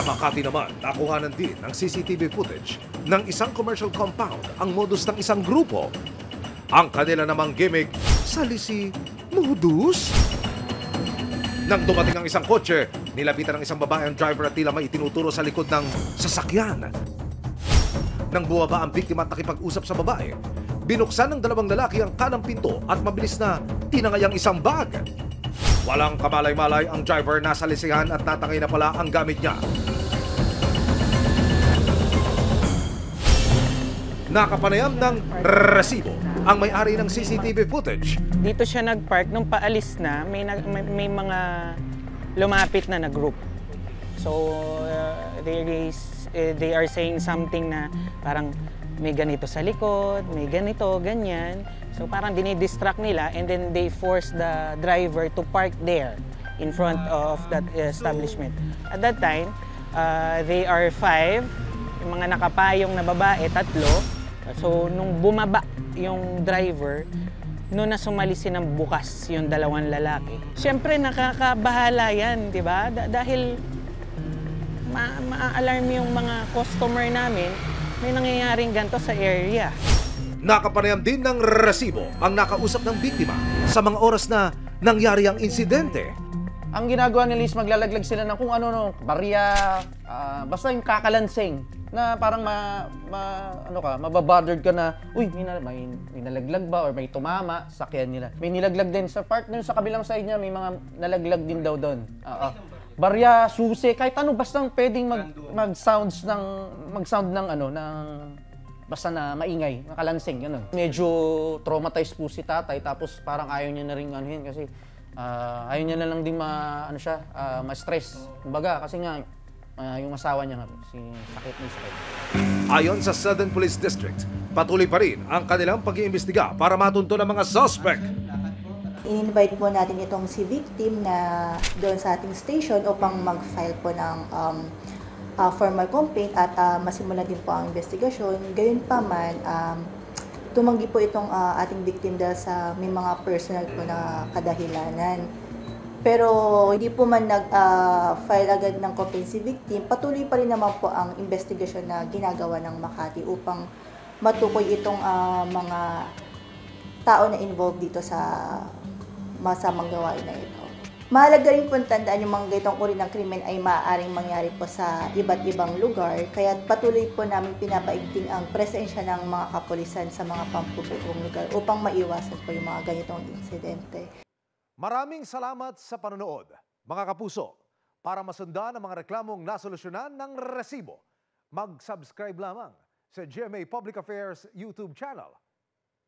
Makati naman, nakuhanan din ng CCTV footage ng isang commercial compound ang modus ng isang grupo. Ang kanila namang gimmick, salisi modus. Nang dumating ang isang kotse, nilapitan ng isang babae ang driver at tila may itinuturo sa likod ng sasakyan. Nang buwaba ang biktima at nakipag-usap sa babae, binuksan ng dalawang lalaki ang kanang pinto at mabilis na tinangay ang isang bag. Walang kamalay-malay ang driver, nasa lisihan at natangay na pala ang gamit niya. Nakapanayam ng resibo ang may-ari ng CCTV footage. Dito siya nag-park, nung paalis na, may mga lumapit na group. So, they are saying something na parang may ganito sa likod, may ganito, ganyan. So parang dinidistract nila and then they force the driver to park there in front of that establishment. At that time, they are 5, yung mga nakapayong na babae, 3. So nung bumaba yung driver, noon na sumalisin ng bukas yung 2 lalaki. Siyempre nakakabahala yan, di ba? Dahil ma-alarm yung mga customer namin, may nangyayaring ganito sa area. Nakapanayam din ng resibo ang nakausap ng biktima sa mga oras na nangyari ang insidente. Ang ginagawa nila is maglalaglag sila ng kung ano, barya, basta yung kakalansing na parang mababothered ka na, uy, may nalaglag ba or may tumama sa sakyan nila. May nilaglag din sa part nun, sa kabilang side niya, may mga nalaglag din daw doon. Barya, susi, kahit ano, basta pwedeng mag-sound ng basta na maingay, nakalansing, gano'n. Medyo traumatized po si tatay, tapos parang ayaw niya na rin anuhin kasi ayaw niya na lang din ma-stress. Kumbaga, kasi nga, yung asawa niya nga, sakit. Ayon sa Southern Police District, patuloy pa rin ang kanilang pag-iimbestiga para matunto ng mga suspect. In-invite po natin itong si victim na doon sa ating station upang mag-file po ng formal complaint at masimulan din po ang investigasyon. Gayunpaman, tumanggi po itong ating victim dahil sa may mga personal po na kadahilanan. Pero hindi po man nag-file agad ng complaint si victim, patuloy pa rin naman po ang investigasyon na ginagawa ng Makati upang matukoy itong mga tao na involved dito sa masamang gawain na ito. Mahalaga rin po tandaan yung mga ganitong uri ng krimen ay maaaring mangyari po sa iba't ibang lugar, kaya patuloy po namin pinapaigting ang presensya ng mga kapulisan sa mga pampublikong lugar upang maiwasan po yung mga ganitong insidente. Maraming salamat sa panonood, mga kapuso. Para masundan ang mga reklamong nasolusyonan ng resibo, mag-subscribe lamang sa GMA Public Affairs YouTube channel.